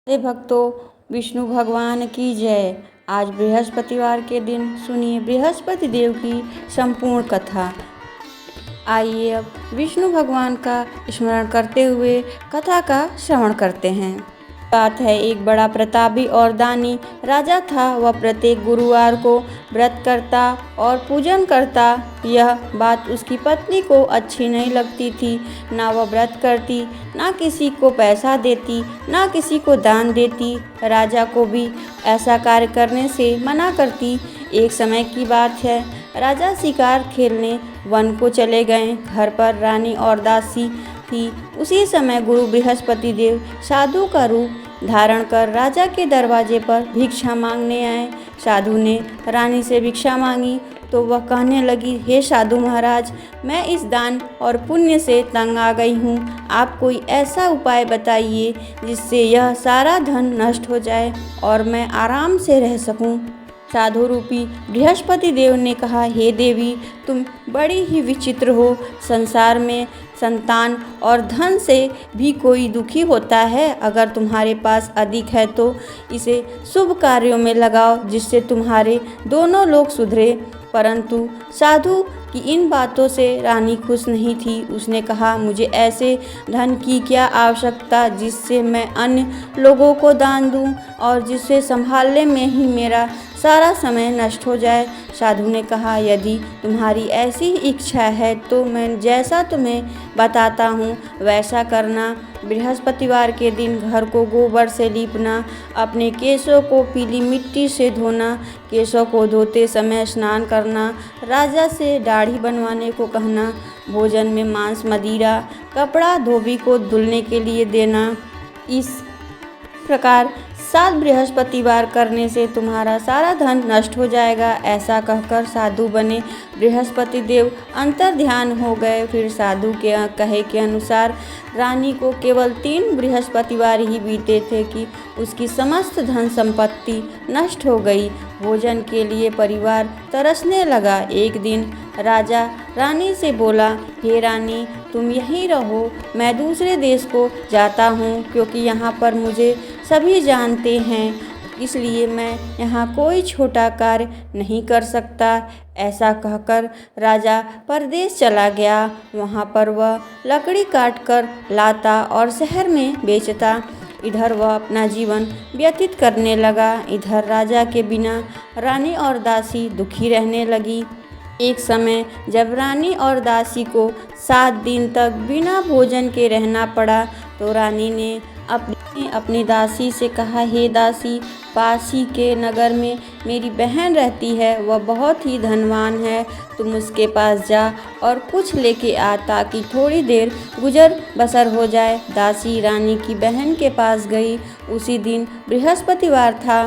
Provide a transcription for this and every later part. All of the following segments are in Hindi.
हे भक्तों, विष्णु भगवान की जय। आज बृहस्पतिवार के दिन सुनिए बृहस्पति देव की संपूर्ण कथा। आइए अब विष्णु भगवान का स्मरण करते हुए कथा का श्रवण करते हैं। बात है, एक बड़ा प्रतापी और दानी राजा था। वह प्रत्येक गुरुवार को व्रत करता और पूजन करता। यह बात उसकी पत्नी को अच्छी नहीं लगती थी। ना वह व्रत करती, ना किसी को पैसा देती, ना किसी को दान देती। राजा को भी ऐसा कार्य करने से मना करती। एक समय की बात है, राजा शिकार खेलने वन को चले गए। घर पर रानी और दासी थी। उसी समय गुरु बृहस्पति देव साधु का रूप धारण कर राजा के दरवाजे पर भिक्षा मांगने आए। साधु ने रानी से भिक्षा मांगी तो वह कहने लगी, हे साधु महाराज, मैं इस दान और पुण्य से तंग आ गई हूँ। आप कोई ऐसा उपाय बताइए जिससे यह सारा धन नष्ट हो जाए और मैं आराम से रह सकूँ। साधु रूपी बृहस्पति देव ने कहा, हे देवी, तुम बड़ी ही विचित्र हो। संसार में संतान और धन से भी कोई दुखी होता है। अगर तुम्हारे पास अधिक है तो इसे शुभ कार्यों में लगाओ जिससे तुम्हारे दोनों लोग सुधरे। परंतु साधु की इन बातों से रानी खुश नहीं थी। उसने कहा, मुझे ऐसे धन की क्या आवश्यकता जिससे मैं अन्य लोगों को दान दूं और जिसे संभालने में ही मेरा सारा समय नष्ट हो जाए। साधु ने कहा, यदि तुम्हारी ऐसी इच्छा है तो मैं जैसा तुम्हें बताता हूँ वैसा करना। बृहस्पतिवार के दिन घर को गोबर से लीपना, अपने केशों को पीली मिट्टी से धोना, केशों को धोते समय स्नान करना, राजा से दाढ़ी बनवाने को कहना, भोजन में मांस मदिरा, कपड़ा धोबी को धुलने के लिए देना। इस प्रकार 7 बृहस्पतिवार करने से तुम्हारा सारा धन नष्ट हो जाएगा। ऐसा कहकर साधु बने बृहस्पति देव अंतर ध्यान हो गए। फिर साधु के कहे के अनुसार रानी को केवल 3 बृहस्पतिवार ही बीते थे कि उसकी समस्त धन संपत्ति नष्ट हो गई। भोजन के लिए परिवार तरसने लगा। एक दिन राजा रानी से बोला, हे रानी, तुम यहीं रहो, मैं दूसरे देश को जाता हूँ क्योंकि यहाँ पर मुझे सभी जानते हैं, इसलिए मैं यहाँ कोई छोटा कार्य नहीं कर सकता। ऐसा कहकर राजा परदेश चला गया। वहाँ पर वह लकड़ी काट कर लाता और शहर में बेचता। इधर वह अपना जीवन व्यतीत करने लगा। इधर राजा के बिना रानी और दासी दुखी रहने लगी। एक समय जब रानी और दासी को 7 दिन तक बिना भोजन के रहना पड़ा तो रानी ने अपनी दासी से कहा, हे दासी, पास ही के नगर में मेरी बहन रहती है। वह बहुत ही धनवान है। तुम उसके पास जा और कुछ लेके आ ताकि थोड़ी देर गुजर बसर हो जाए। दासी रानी की बहन के पास गई। उसी दिन बृहस्पतिवार था।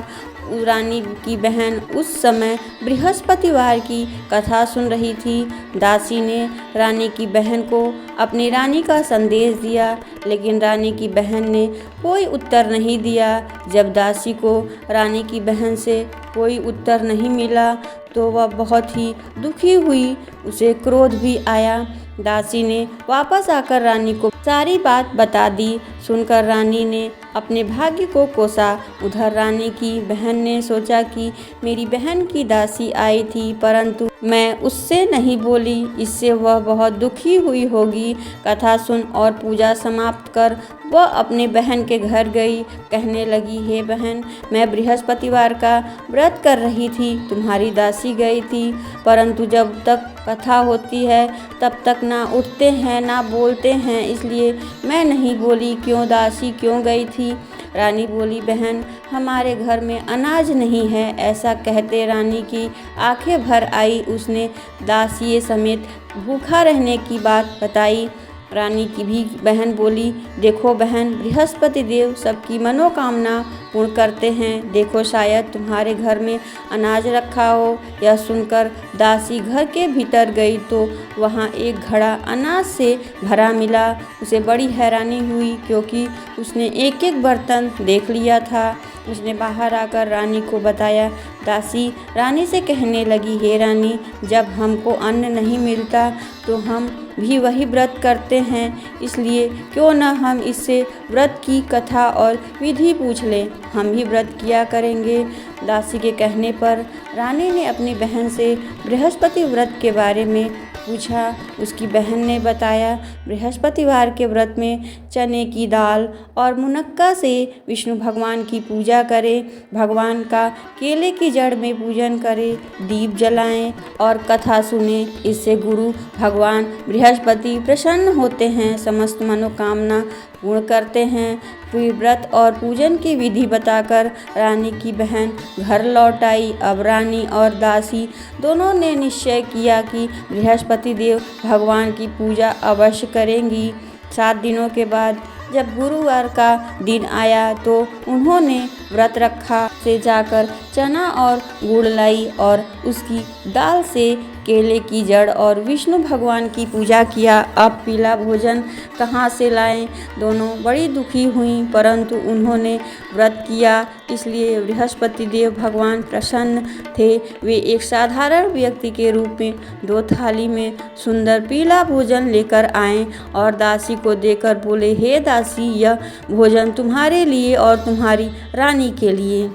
रानी की बहन उस समय बृहस्पतिवार की कथा सुन रही थी। दासी ने रानी की बहन को अपनी रानी का संदेश दिया, लेकिन रानी की बहन ने कोई उत्तर नहीं दिया। जब दासी को रानी की बहन से कोई उत्तर नहीं मिला तो वह बहुत ही दुखी हुई। उसे क्रोध भी आया। दासी ने वापस आकर रानी को सारी बात बता दी। सुनकर रानी ने अपने भाग्य को कोसा। उधर रानी की बहन ने सोचा कि मेरी बहन की दासी आई थी परंतु मैं उससे नहीं बोली, इससे वह बहुत दुखी हुई होगी। कथा सुन और पूजा समाप्त कर वह अपने बहन के घर गई। कहने लगी, हे बहन, मैं बृहस्पतिवार का व्रत कर रही थी, तुम्हारी दासी गई थी, परंतु जब तक कथा होती है तब तक ना उठते हैं ना बोलते हैं, इसलिए मैं नहीं बोली। क्यों दासी क्यों गई थी? रानी बोली, बहन, हमारे घर में अनाज नहीं है। ऐसा कहते रानी की आंखें भर आई। उसने दासिये समेत भूखा रहने की बात बताई। रानी की भी बहन बोली, देखो बहन, बृहस्पति देव सबकी मनोकामना पूर्ण करते हैं। देखो शायद तुम्हारे घर में अनाज रखा हो। यह सुनकर दासी घर के भीतर गई तो वहाँ एक घड़ा अनाज से भरा मिला। उसे बड़ी हैरानी हुई क्योंकि उसने एक एक बर्तन देख लिया था। उसने बाहर आकर रानी को बताया। दासी रानी से कहने लगी, हे रानी, जब हमको अन्न नहीं मिलता तो हम भी वही व्रत करते हैं, इसलिए क्यों न हम इससे व्रत की कथा और विधि पूछ लें, हम भी व्रत किया करेंगे। दासी के कहने पर रानी ने अपनी बहन से बृहस्पति व्रत के बारे में पूछा। उसकी बहन ने बताया, बृहस्पतिवार के व्रत में चने की दाल और मुनक्का से विष्णु भगवान की पूजा करें, भगवान का केले की जड़ में पूजन करें, दीप जलाएं और कथा सुने। इससे गुरु भगवान बृहस्पति प्रसन्न होते हैं, समस्त मनोकामना पूर्ण करते हैं। फिर व्रत और पूजन की विधि बताकर रानी की बहन घर लौट आई। अब रानी और दासी दोनों ने निश्चय किया कि बृहस्पति देव भगवान की पूजा अवश्य करेंगी। 7 दिनों के बाद जब गुरुवार का दिन आया तो उन्होंने व्रत रखा से जाकर चना और गुड़ लाई और उसकी दाल से केले की जड़ और विष्णु भगवान की पूजा किया। अब पीला भोजन कहाँ से लाएं? दोनों बड़ी दुखी हुईं, परंतु उन्होंने व्रत किया, इसलिए बृहस्पति देव भगवान प्रसन्न थे। वे एक साधारण व्यक्ति के रूप में 2 थाली में सुंदर पीला भोजन लेकर आए और दासी को देकर बोले, हे दासी, यह भोजन तुम्हारे लिए और तुम्हारी रानी के लिए,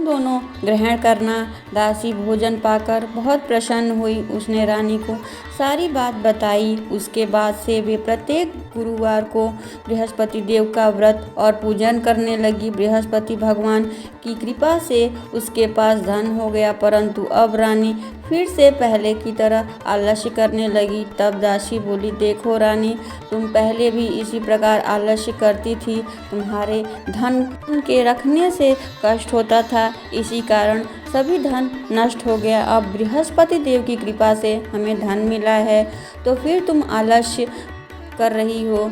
दोनों ग्रहण करना। दासी भोजन पाकर बहुत प्रसन्न हुई। उसने रानी को सारी बात बताई। उसके बाद से वे प्रत्येक गुरुवार को बृहस्पति देव का व्रत और पूजन करने लगी। बृहस्पति भगवान की कृपा से उसके पास धन हो गया, परंतु अब रानी फिर से पहले की तरह आलस्य करने लगी। तब दासी बोली, देखो रानी, तुम पहले भी इसी प्रकार आलस्य करती थी, तुम्हारे धन के रखने से कष्ट होता था, इसी कारण सभी धन नष्ट हो गया। अब बृहस्पति देव की कृपा से हमें धन मिला है, तो फिर तुम आलस्य कर रही हो।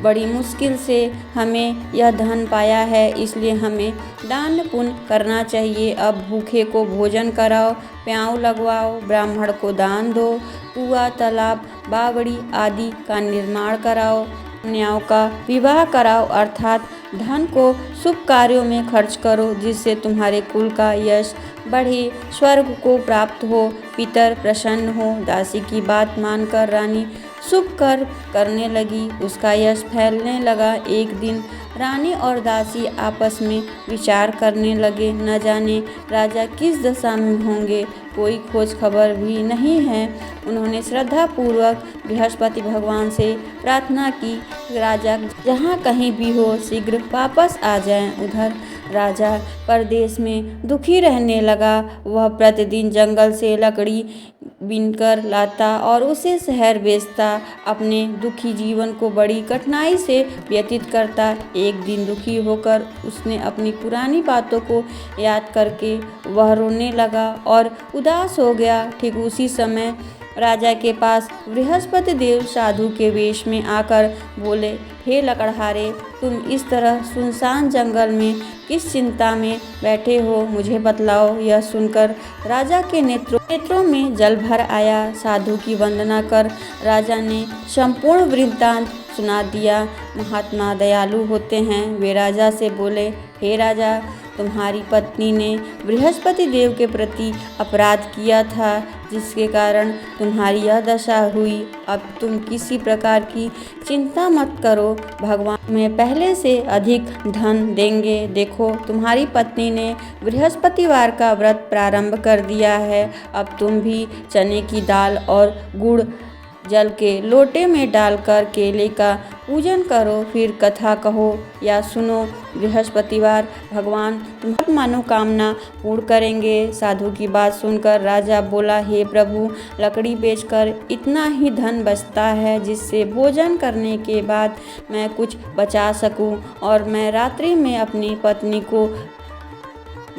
बड़ी मुश्किल से हमें यह धन पाया है, इसलिए हमें दान पुण्य करना चाहिए। अब भूखे को भोजन कराओ, प्याऊ लगवाओ, ब्राह्मण को दान दो, कुआं, तालाब, बावड़ी आदि का निर्माण कराओ, कन्याओं का विवाह कराओ, अर्थात धन को शुभ कार्यों में खर्च करो, जिससे तुम्हारे कुल का यश बढ़े, स्वर्ग को प्राप्त हो, पितर प्रसन्न हो। दासी की बात मानकर रानी शुभ कर्म करने लगी, उसका यश फैलने लगा। एक दिन रानी और दासी आपस में विचार करने लगे, न जाने राजा किस दशा में होंगे, कोई खोज खबर भी नहीं है। उन्होंने श्रद्धापूर्वक बृहस्पति भगवान से प्रार्थना की, राजा जहाँ कहीं भी हो शीघ्र वापस आ जाएं। उधर राजा परदेश में दुखी रहने लगा। वह प्रतिदिन जंगल से लकड़ी बीनकर लाता और उसे शहर बेचता, अपने दुखी जीवन को बड़ी कठिनाई से व्यतीत करता। एक दिन दुखी होकर उसने अपनी पुरानी बातों को याद करके वह रोने लगा और उदास हो गया। ठीक उसी समय राजा के पास बृहस्पति देव साधु के वेश में आकर बोले, हे लकड़हारे, तुम इस तरह सुनसान जंगल में किस चिंता में बैठे हो, मुझे बतलाओ। यह सुनकर राजा के नेत्रों में जल भर आया। साधु की वंदना कर राजा ने संपूर्ण वृत्तांत सुना दिया। महात्मा दयालु होते हैं। वे राजा से बोले, हे राजा, तुम्हारी पत्नी ने बृहस्पति देव के प्रति अपराध किया था, जिसके कारण तुम्हारी यह दशा हुई। अब तुम किसी प्रकार की चिंता मत करो, भगवान तुम्हें पहले से अधिक धन देंगे। देखो, तुम्हारी पत्नी ने बृहस्पतिवार का व्रत प्रारंभ कर दिया है। अब तुम भी चने की दाल और गुड़ जल के लोटे में डालकर केले का पूजन करो, फिर कथा कहो या सुनो। बृहस्पतिवार भगवान तुम्हारी मनोकामना पूर्ण करेंगे। साधु की बात सुनकर राजा बोला, हे प्रभु, लकड़ी बेचकर इतना ही धन बचता है जिससे भोजन करने के बाद मैं कुछ बचा सकूं, और मैं रात्रि में अपनी पत्नी को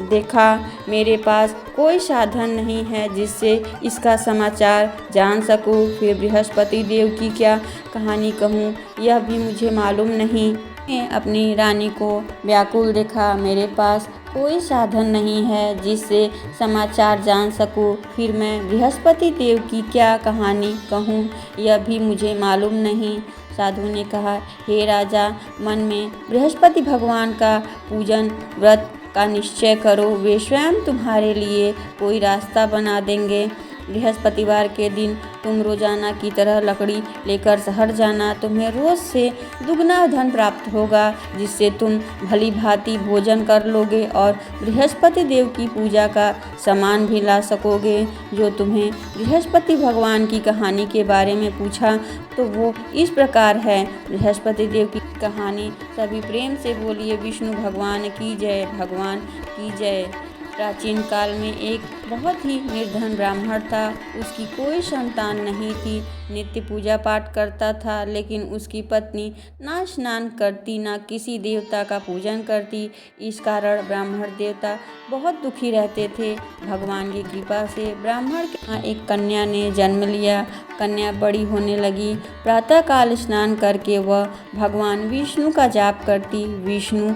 देखा, मेरे पास कोई साधन नहीं है जिससे इसका समाचार जान सकूं। फिर बृहस्पति देव की क्या कहानी कहूँ, यह भी मुझे मालूम नहीं। मैं अपनी रानी को व्याकुल देखा, मेरे पास कोई साधन नहीं है जिससे समाचार जान सकूं। फिर मैं बृहस्पति देव की क्या कहानी कहूँ, यह भी मुझे मालूम नहीं। साधु ने कहा, हे राजा, मन में बृहस्पति भगवान का पूजन व्रत का निश्चय करो, वे स्वयं तुम्हारे लिए कोई रास्ता बना देंगे। बृहस्पतिवार के दिन तुम रोजाना की तरह लकड़ी लेकर शहर जाना। तुम्हें रोज से दुगना धन प्राप्त होगा, जिससे तुम भली भांति भोजन कर लोगे और बृहस्पति देव की पूजा का सामान भी ला सकोगे। जो तुम्हें बृहस्पति भगवान की कहानी के बारे में पूछा तो वो इस प्रकार है। बृहस्पति देव की कहानी सभी प्रेम से बोलिए विष्णु भगवान की जय, भगवान की जय। प्राचीन काल में एक बहुत ही निर्धन ब्राह्मण था। उसकी कोई संतान नहीं थी। नित्य पूजा पाठ करता था, लेकिन उसकी पत्नी ना स्नान करती ना किसी देवता का पूजन करती। इस कारण ब्राह्मण देवता बहुत दुखी रहते थे। भगवान की कृपा से ब्राह्मण के यहाँ एक कन्या ने जन्म लिया। कन्या बड़ी होने लगी। प्रातःकाल स्नान करके वह भगवान विष्णु का जाप करती, विष्णु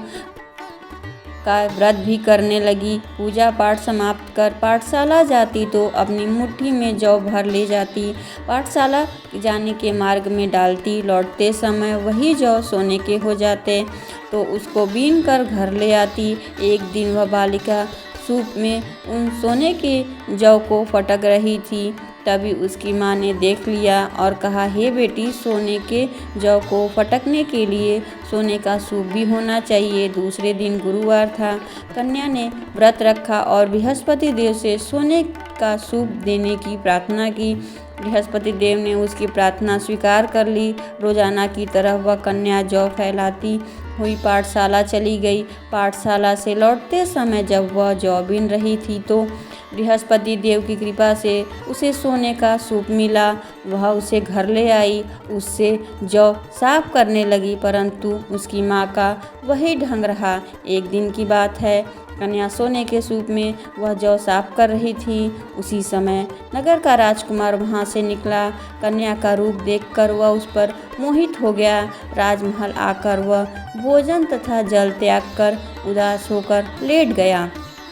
का व्रत भी करने लगी। पूजा पाठ समाप्त कर पाठशाला जाती तो अपनी मुट्ठी में जौ भर ले जाती। पाठशाला जाने के मार्ग में डालती। लौटते समय वही जौ सोने के हो जाते तो उसको बीन कर घर ले आती। एक दिन वह बालिका सूप में उन सोने के जौ को फटक रही थी। तभी उसकी माँ ने देख लिया और कहा, हे बेटी, सोने के जौ को फटकने के लिए सोने का सूप भी होना चाहिए। दूसरे दिन गुरुवार था। कन्या ने व्रत रखा और बृहस्पति देव से सोने का सूप देने की प्रार्थना की। बृहस्पति देव ने उसकी प्रार्थना स्वीकार कर ली। रोजाना की तरह वह कन्या जौ फैलाती हुई पाठशाला चली गई। पाठशाला से लौटते समय जब वह जौ बीन रही थी तो बृहस्पति देव की कृपा से उसे सोने का सूप मिला। वह उसे घर ले आई, उससे जौ साफ करने लगी, परंतु उसकी माँ का वही ढंग रहा। एक दिन की बात है, कन्या सोने के सूप में वह जौ साफ कर रही थी। उसी समय नगर का राजकुमार वहां से निकला। कन्या का रूप देखकर वह उस पर मोहित हो गया। राजमहल आकर वह भोजन तथा जल त्याग कर उदास होकर लेट गया।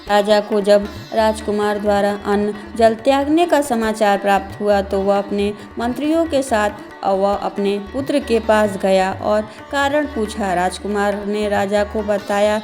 राजा को जब राजकुमार द्वारा अन्न जल त्यागने का समाचार प्राप्त हुआ तो वह अपने मंत्रियों के साथ वह अपने पुत्र के पास गया और कारण पूछा। राजकुमार ने राजा को बताया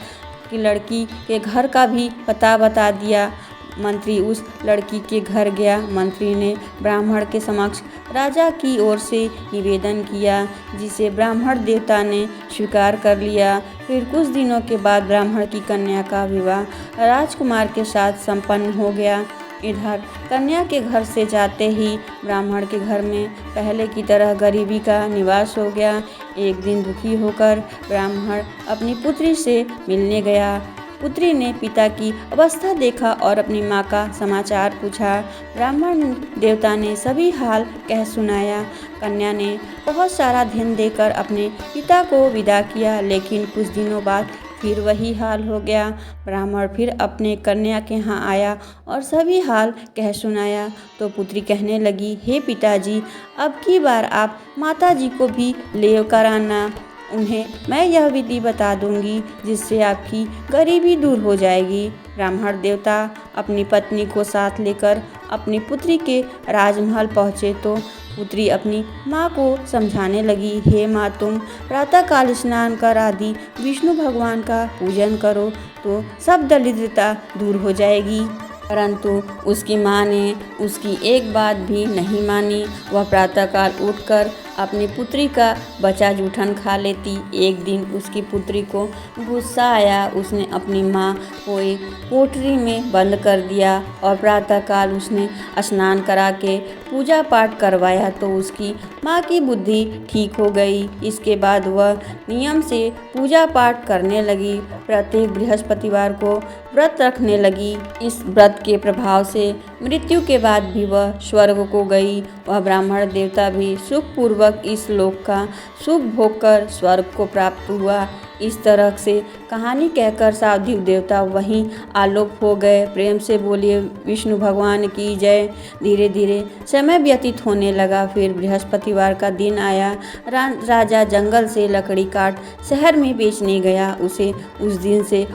कि लड़की के घर का भी पता बता दिया। मंत्री उस लड़की के घर गया। मंत्री ने ब्राह्मण के समक्ष राजा की ओर से निवेदन किया, जिसे ब्राह्मण देवता ने स्वीकार कर लिया। फिर कुछ दिनों के बाद ब्राह्मण की कन्या का विवाह राजकुमार के साथ संपन्न हो गया। इधर कन्या के घर से जाते ही ब्राह्मण के घर में पहले की तरह गरीबी का निवास हो गया। एक दिन दुखी होकर ब्राह्मण अपनी पुत्री से मिलने गया। पुत्री ने पिता की अवस्था देखा और अपनी माँ का समाचार पूछा। ब्राह्मण देवता ने सभी हाल कह सुनाया। कन्या ने बहुत सारा धन देकर अपने पिता को विदा किया, लेकिन कुछ दिनों बाद फिर वही हाल हो गया। ब्राह्मण फिर अपने कन्या के यहाँ आया और सभी हाल कह सुनाया तो पुत्री कहने लगी, हे पिताजी, अब की बार आप माताजी को भी ले कर आना। उन्हें मैं यह विधि बता दूंगी जिससे आपकी गरीबी दूर हो जाएगी। ब्राह्मण देवता अपनी पत्नी को साथ लेकर अपनी पुत्री के राजमहल पहुँचे तो पुत्री अपनी माँ को समझाने लगी, हे माँ, तुम प्रातःकाल स्नान कर आदि विष्णु भगवान का पूजन करो तो सब दरिद्रता दूर हो जाएगी। परंतु उसकी माँ ने उसकी एक बात भी नहीं मानी। वह प्रातःकाल उठकर अपनी पुत्री का बचा जूठन खा लेती। एक दिन उसकी पुत्री को गुस्सा आया। उसने अपनी माँ को एक कोठरी में बंद कर दिया और प्रातःकाल उसने स्नान करा के पूजा पाठ करवाया तो उसकी माँ की बुद्धि ठीक हो गई। इसके बाद वह नियम से पूजा पाठ करने लगी। प्रत्येक बृहस्पतिवार को व्रत रखने लगी। इस व्रत के प्रभाव से मृत्यु के बाद भी वह स्वर्ग को गई। वह ब्राह्मण देवता भी सुखपूर्वक इस लोक का सुख भोग कर स्वर्ग को प्राप्त हुआ। इस तरह से कहानी कहकर सावधिव देवता वहीं आलोक हो गए। प्रेम से बोलिए विष्णु भगवान की जय। धीरे धीरे समय व्यतीत होने लगा। फिर बृहस्पतिवार का दिन आया। राजा जंगल से लकड़ी काट शहर में बेचने गया। उसे उस दिन से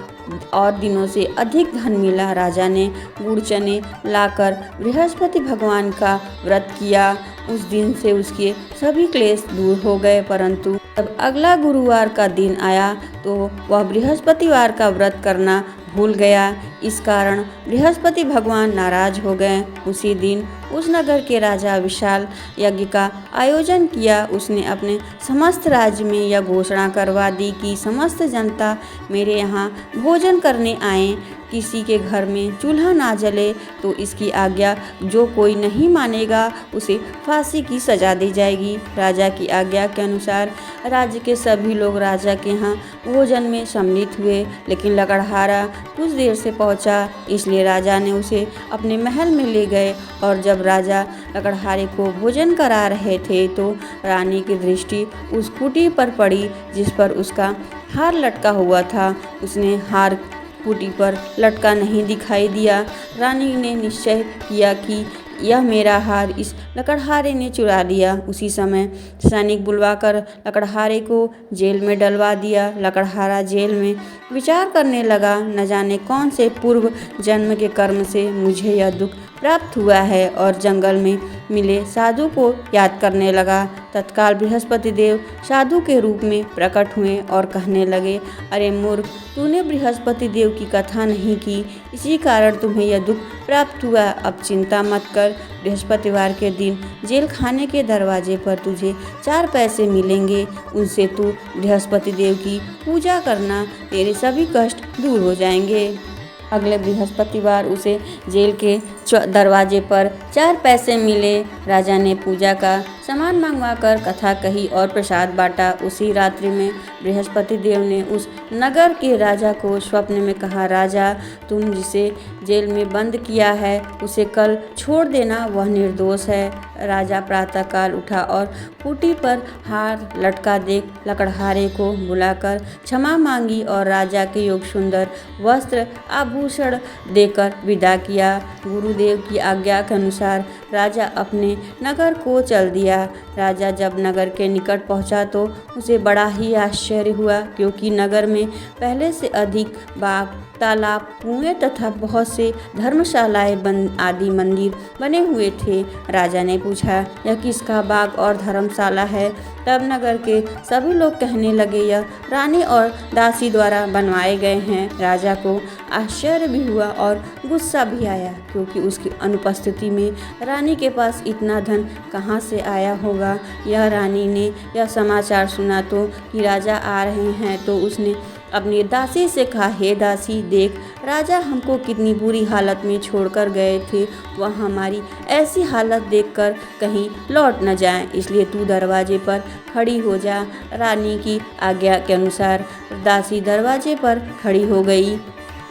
और दिनों से अधिक धन मिला। राजा ने गुड़ चने लाकर बृहस्पति भगवान का व्रत किया। उस दिन से उसके सभी क्लेश दूर हो गए। परंतु जब अगला गुरुवार का दिन आया तो वह बृहस्पतिवार का व्रत करना भूल गया। इस कारण बृहस्पति भगवान नाराज हो गए। उसी दिन उस नगर के राजा विशाल यज्ञ का आयोजन किया। उसने अपने समस्त राज्य में यह घोषणा करवा दी कि समस्त जनता मेरे यहाँ भोजन करने आए। किसी के घर में चूल्हा ना जले तो इसकी आज्ञा जो कोई नहीं मानेगा उसे फांसी की सजा दी जाएगी। राजा की आज्ञा के अनुसार राज्य के सभी लोग राजा के यहाँ भोजन में सम्मिलित हुए, लेकिन लकड़हारा कुछ देर से पहुँचा, इसलिए राजा ने उसे अपने महल में ले गए। और जब राजा लकड़हारे को भोजन करा रहे थे तो रानी की दृष्टि उस खूंटी पर पड़ी जिस पर उसका हार लटका हुआ था। उसने हार खूंटी पर लटका नहीं दिखाई दिया। रानी ने निश्चय किया कि यह मेरा हार इस लकड़हारे ने चुरा लिया। उसी समय सैनिक बुलवाकर लकड़हारे को जेल में डलवा दिया। लकड़हारा जेल में विचार करने लगा, न जाने कौन से पूर्व जन्म के कर्म से मुझे यह दुख प्राप्त हुआ है, और जंगल में मिले साधु को याद करने लगा। तत्काल बृहस्पति देव साधु के रूप में प्रकट हुए और कहने लगे, अरे मूर्ख, तूने बृहस्पति देव की कथा नहीं की, इसी कारण तुम्हें यह दुख प्राप्त हुआ। अब चिंता मत कर, बृहस्पतिवार के दिन जेल खाने के दरवाजे पर तुझे 4 पैसे मिलेंगे। उनसे तू बृहस्पति देव की पूजा करना, तेरे सभी कष्ट दूर हो जाएंगे। अगले बृहस्पतिवार उसे जेल के दरवाजे पर 4 पैसे मिले। राजा ने पूजा का सामान मंगवाकर कथा कही और प्रसाद बांटा। उसी रात्रि में बृहस्पति देव ने उस नगर के राजा को स्वप्न में कहा, राजा, तुम जिसे जेल में बंद किया है उसे कल छोड़ देना, वह निर्दोष है। राजा प्रातःकाल उठा और खूंटी पर हार लटका देख लकड़हारे को बुलाकर क्षमा मांगी और राजा के योग सुंदर वस्त्र आभूषण देकर विदा किया। गुरुदेव की आज्ञा के अनुसार राजा अपने नगर को चल दिया। राजा जब नगर के निकट पहुंचा तो उसे बड़ा ही आश्चर्य हुआ, क्योंकि नगर में पहले से अधिक बाग, तालाब, कुएं तथा बहुत से धर्मशालाएं आदि मंदिर बने हुए थे। राजा ने पूछा, यह किसका बाग और धर्मशाला है? तब नगर के सभी लोग कहने लगे, यह रानी और दासी द्वारा बनवाए गए हैं। राजा को आश्चर्य भी हुआ और गुस्सा भी आया, क्योंकि उसकी अनुपस्थिति में रानी के पास इतना धन कहाँ से आया होगा। यह रानी ने यह समाचार सुना तो कि राजा आ रहे हैं, तो उसने अपनी दासी से कहा, हे दासी, देख राजा हमको कितनी बुरी हालत में छोड़कर गए थे, वह हमारी ऐसी हालत देखकर कहीं लौट न जाएं, इसलिए तू दरवाजे पर खड़ी हो जा। रानी की आज्ञा के अनुसार दासी दरवाजे पर खड़ी हो गई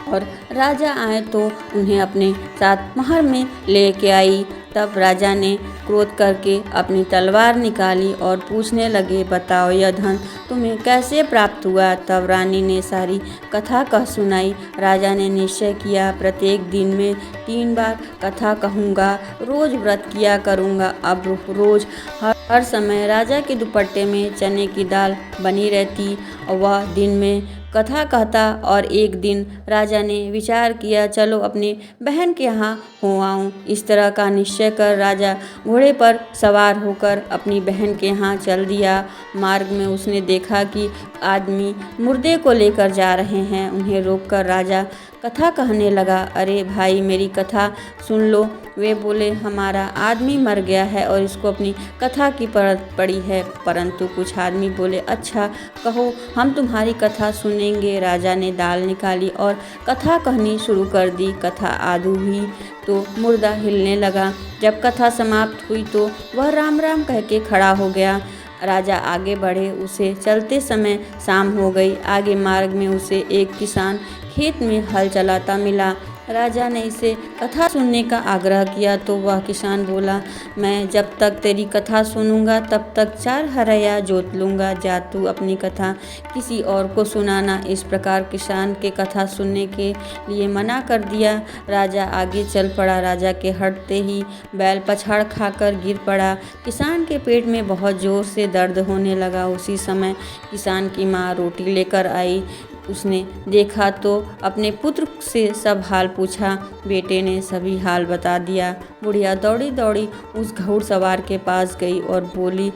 और राजा आए तो उन्हें अपने साथ महल में लेके आई। तब राजा ने क्रोध करके अपनी तलवार निकाली और पूछने लगे, बताओ यह धन तुम्हें कैसे प्राप्त हुआ? तब रानी ने सारी कथा कह सुनाई। राजा ने निश्चय किया, प्रत्येक दिन में 3 बार कथा कहूँगा, रोज व्रत किया करूँगा। अब रोज हर समय राजा के दुपट्टे में चने की दाल बनी रहती और वह दिन में कथा कहता। और एक दिन राजा ने विचार किया, चलो अपनी बहन के यहाँ हो आऊँ। इस तरह का निश्चय कर राजा घोड़े पर सवार होकर अपनी बहन के यहाँ चल दिया। मार्ग में उसने देखा कि आदमी मुर्दे को लेकर जा रहे हैं। उन्हें रोककर राजा कथा कहने लगा, अरे भाई, मेरी कथा सुन लो। वे बोले, हमारा आदमी मर गया है और इसको अपनी कथा की परत पड़ी है। परंतु कुछ आदमी बोले, अच्छा कहो, हम तुम्हारी कथा सुनेंगे। राजा ने दाल निकाली और कथा कहनी शुरू कर दी। कथा आधु हुई तो मुर्दा हिलने लगा। जब कथा समाप्त हुई तो वह राम राम कह के खड़ा हो गया। राजा आगे बढ़े, उसे चलते समय शाम हो गई। आगे मार्ग में उसे एक किसान खेत में हल चलाता मिला। राजा ने इसे कथा सुनने का आग्रह किया तो वह किसान बोला, मैं जब तक तेरी कथा सुनूंगा तब तक 4 हरया जोत लूँगा, जा तू अपनी कथा किसी और को सुनाना। इस प्रकार किसान के कथा सुनने के लिए मना कर दिया। राजा आगे चल पड़ा। राजा के हटते ही बैल पछाड़ खाकर गिर पड़ा। किसान के पेट में बहुत जोर से दर्द होने लगा। उसी समय किसान की माँ रोटी लेकर आई। उसने देखा तो अपने पुत्र से सब हाल पूछा। बेटे ने सभी हाल बता दिया। बुढ़िया दौड़ी दौड़ी उस घुड़सवार के पास गई और बोली,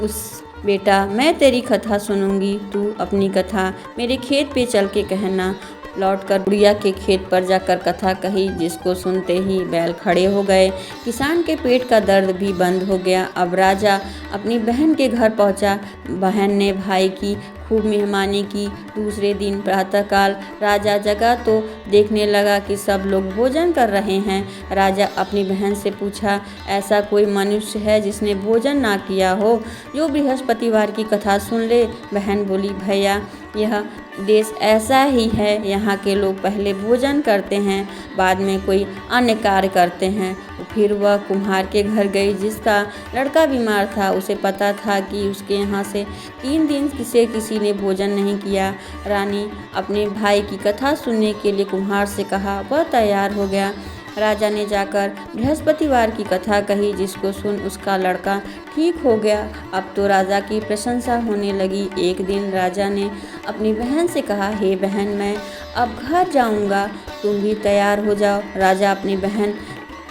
उस बेटा, मैं तेरी कथा सुनूंगी, तू अपनी कथा मेरे खेत पे चल के कहना। लौटकर बुढ़िया के खेत पर जाकर कथा कही, जिसको सुनते ही बैल खड़े हो गए। किसान के पेट का दर्द भी बंद हो गया। अब राजा अपनी बहन के घर पहुंचा। बहन ने भाई की खूब मेहमानी की। दूसरे दिन प्रातःकाल राजा जगा तो देखने लगा कि सब लोग भोजन कर रहे हैं। राजा अपनी बहन से पूछा, ऐसा कोई मनुष्य है जिसने भोजन ना किया हो, जो बृहस्पतिवार की कथा सुन ले? बहन बोली, भैया यह देश ऐसा ही है, यहाँ के लोग पहले भोजन करते हैं, बाद में कोई अन्य कार्य करते हैं। फिर वह कुम्हार के घर गई, जिसका लड़का बीमार था। उसे पता था कि उसके यहाँ से 3 दिन से किसी ने भोजन नहीं किया। रानी अपने भाई की कथा सुनने के लिए कुम्हार से कहा। वह तैयार हो गया। राजा ने जाकर बृहस्पतिवार की कथा कही, जिसको सुन उसका लड़का ठीक हो गया। अब तो राजा की प्रशंसा होने लगी। एक दिन राजा ने अपनी बहन से कहा, हे बहन, मैं अब घर जाऊंगा, तुम भी तैयार हो जाओ। राजा अपनी बहन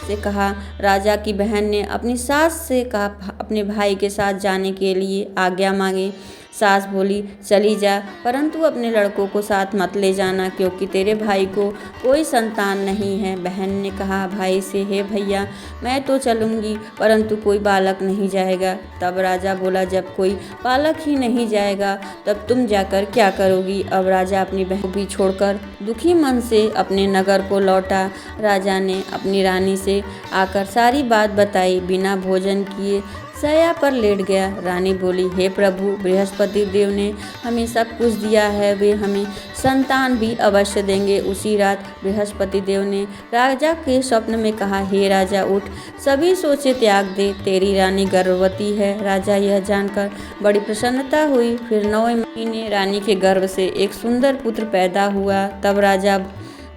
से कहा। राजा की बहन ने अपनी सास से कहा अपने भाई के साथ जाने के लिए आज्ञा मांगी। सास बोली, चली जा, परंतु अपने लड़कों को साथ मत ले जाना, क्योंकि तेरे भाई को कोई संतान नहीं है। बहन ने कहा भाई से, हे भैया, मैं तो चलूँगी, परंतु कोई बालक नहीं जाएगा। तब राजा बोला, जब कोई बालक ही नहीं जाएगा तब तुम जाकर क्या करोगी? अब राजा अपनी बहन को भी छोड़कर दुखी मन से अपने नगर को लौटा। राजा ने अपनी रानी से आकर सारी बात बताई। बिना भोजन किए शैया पर लेट गया। रानी बोली, हे प्रभु, बृहस्पति देव ने हमें सब कुछ दिया है, वे हमें संतान भी अवश्य देंगे। उसी रात बृहस्पति देव ने राजा के स्वप्न में कहा, हे राजा, उठ, सभी सोचे त्याग दे, तेरी रानी गर्भवती है। राजा यह जानकर बड़ी प्रसन्नता हुई। फिर 9वें महीने रानी के गर्भ से एक सुंदर पुत्र पैदा हुआ। तब राजा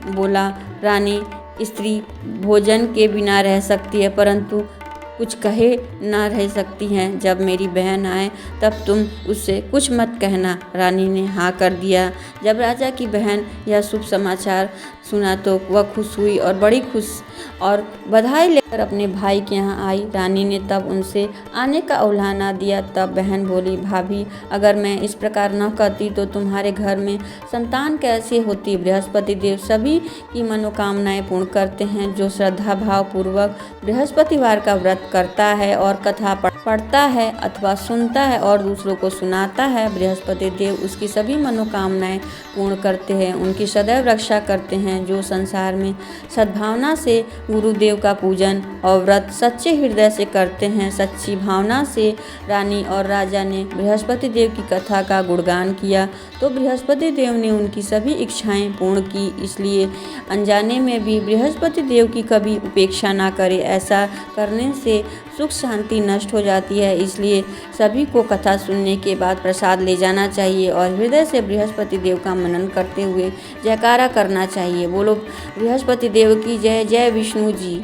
बोला, रानी, स्त्री भोजन के बिना रह सकती है, परंतु कुछ कहे ना रह सकती हैं। जब मेरी बहन आए तब तुम उससे कुछ मत कहना। रानी ने हाँ कर दिया। जब राजा की बहन यह शुभ समाचार सुना तो वह खुश हुई और बड़ी खुश और बधाई लेकर अपने भाई के यहाँ आई। रानी ने तब उनसे आने का उलाहना दिया। तब बहन बोली, भाभी, अगर मैं इस प्रकार न करती तो तुम्हारे घर में संतान कैसे होती? बृहस्पति देव सभी की मनोकामनाएं पूर्ण करते हैं। जो श्रद्धा भाव पूर्वक बृहस्पतिवार का व्रत करता है और कथा पढ़ता है अथवा सुनता है और दूसरों को सुनाता है, बृहस्पति देव उसकी सभी मनोकामनाएं पूर्ण करते हैं, उनकी सदैव रक्षा करते हैं। जो संसार में सद्भावना से गुरुदेव का पूजन और व्रत सच्चे हृदय से करते हैं, सच्ची भावना से रानी और राजा ने बृहस्पति देव की कथा का गुणगान किया तो बृहस्पति देव ने उनकी सभी इच्छाएं पूर्ण की। इसलिए अनजाने में भी बृहस्पति देव की कभी उपेक्षा ना करें। ऐसा करने से सुख शांति नष्ट हो जाती है। इसलिए सभी को कथा सुनने के बाद प्रसाद ले जाना चाहिए और हृदय से बृहस्पति देव का मनन करते हुए जयकारा करना चाहिए। बोलो बृहस्पति देव की जय। जय विष्णु जी।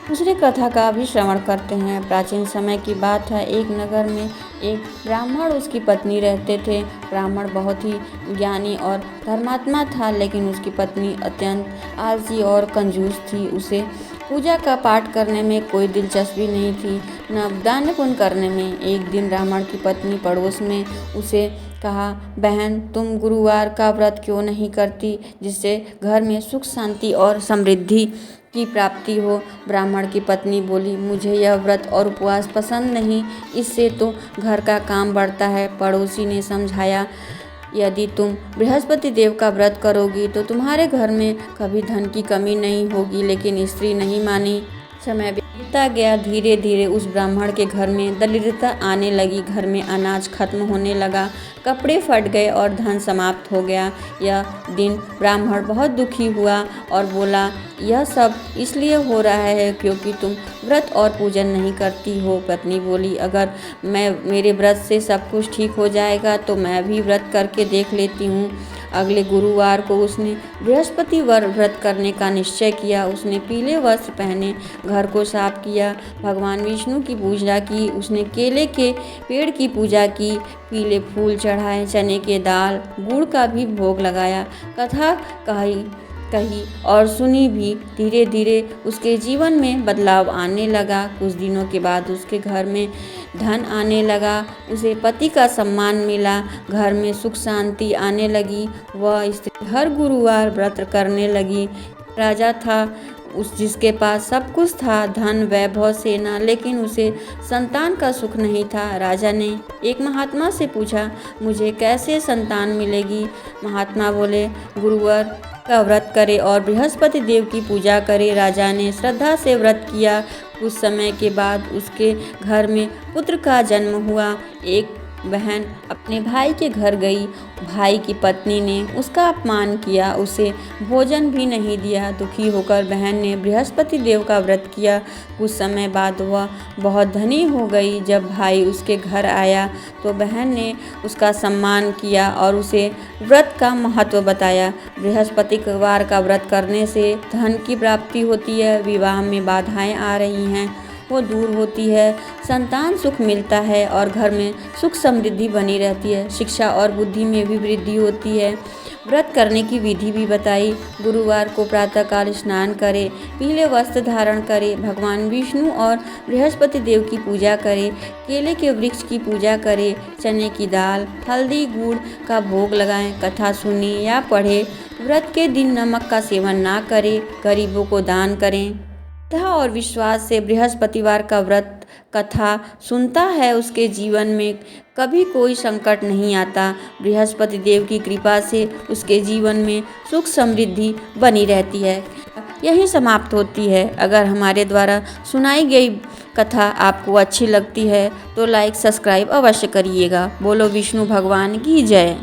दूसरी कथा का भी श्रवण करते हैं। प्राचीन समय की बात है। एक नगर में एक ब्राह्मण उसकी पत्नी रहते थे। ब्राह्मण बहुत ही ज्ञानी और धर्मात्मा था, लेकिन उसकी पत्नी अत्यंत आलसी और कंजूस थी। उसे पूजा का पाठ करने में कोई दिलचस्पी नहीं थी, न दान पुण्य करने में। एक दिन ब्राह्मण की पत्नी पड़ोस में उसे कहा, बहन, तुम गुरुवार का व्रत क्यों नहीं करती, जिससे घर में सुख शांति और समृद्धि की प्राप्ति हो? ब्राह्मण की पत्नी बोली, मुझे यह व्रत और उपवास पसंद नहीं, इससे तो घर का काम बढ़ता है। पड़ोसी ने समझाया, यदि तुम बृहस्पति देव का व्रत करोगी तो तुम्हारे घर में कभी धन की कमी नहीं होगी। लेकिन स्त्री नहीं मानी। समय बीतता गया। धीरे धीरे उस ब्राह्मण के घर में दरिद्रता आने लगी। घर में अनाज खत्म होने लगा, कपड़े फट गए और धन समाप्त हो गया। यह दिन ब्राह्मण बहुत दुखी हुआ और बोला, यह सब इसलिए हो रहा है क्योंकि तुम व्रत और पूजन नहीं करती हो। पत्नी बोली, अगर मेरे व्रत से सब कुछ ठीक हो जाएगा तो मैं भी व्रत करके देख लेती हूँ। अगले गुरुवार को उसने बृहस्पतिवार व्रत करने का निश्चय किया। उसने पीले वस्त्र पहने, घर को साफ किया, भगवान विष्णु की पूजा की। उसने केले के पेड़ की पूजा की, पीले फूल चढ़ाए, चने के दाल, गुड़ का भी भोग लगाया, कथा कही कही और सुनी भी। धीरे धीरे उसके जीवन में बदलाव आने लगा। कुछ दिनों के बाद उसके घर में धन आने लगा, उसे पति का सम्मान मिला, घर में सुख शांति आने लगी। वह स्त्री हर गुरुवार व्रत करने लगी। राजा था जिसके पास सब कुछ था, धन, वैभव, सेना, लेकिन उसे संतान का सुख नहीं था। राजा ने एक महात्मा से पूछा, मुझे कैसे संतान मिलेगी? महात्मा बोले, गुरुवार का व्रत करे और बृहस्पति देव की पूजा करे। राजा ने श्रद्धा से व्रत किया। कुछ समय के बाद उसके घर में पुत्र का जन्म हुआ। एक बहन अपने भाई के घर गई। भाई की पत्नी ने उसका अपमान किया, उसे भोजन भी नहीं दिया। दुखी होकर बहन ने बृहस्पति देव का व्रत किया। कुछ समय बाद वह बहुत धनी हो गई। जब भाई उसके घर आया तो बहन ने उसका सम्मान किया और उसे व्रत का महत्व बताया। बृहस्पतिवार का व्रत करने से धन की प्राप्ति होती है, विवाह में बाधाएं आ रही हैं वो दूर होती है, संतान सुख मिलता है और घर में सुख समृद्धि बनी रहती है, शिक्षा और बुद्धि में भी वृद्धि होती है। व्रत करने की विधि भी बताई। गुरुवार को प्रातःकाल स्नान करें, पीले वस्त्र धारण करें, भगवान विष्णु और बृहस्पति देव की पूजा करें, केले के वृक्ष की पूजा करें, चने की दाल, हल्दी, गुड़ का भोग लगाएं, कथा सुने या पढ़ें। व्रत के दिन नमक का सेवन ना करें, गरीबों को दान करें। श्रद्धा और विश्वास से बृहस्पतिवार का व्रत कथा सुनता है, उसके जीवन में कभी कोई संकट नहीं आता। बृहस्पति देव की कृपा से उसके जीवन में सुख समृद्धि बनी रहती है। यही समाप्त होती है। अगर हमारे द्वारा सुनाई गई कथा आपको अच्छी लगती है तो लाइक सब्सक्राइब अवश्य करिएगा। बोलो विष्णु भगवान की जय।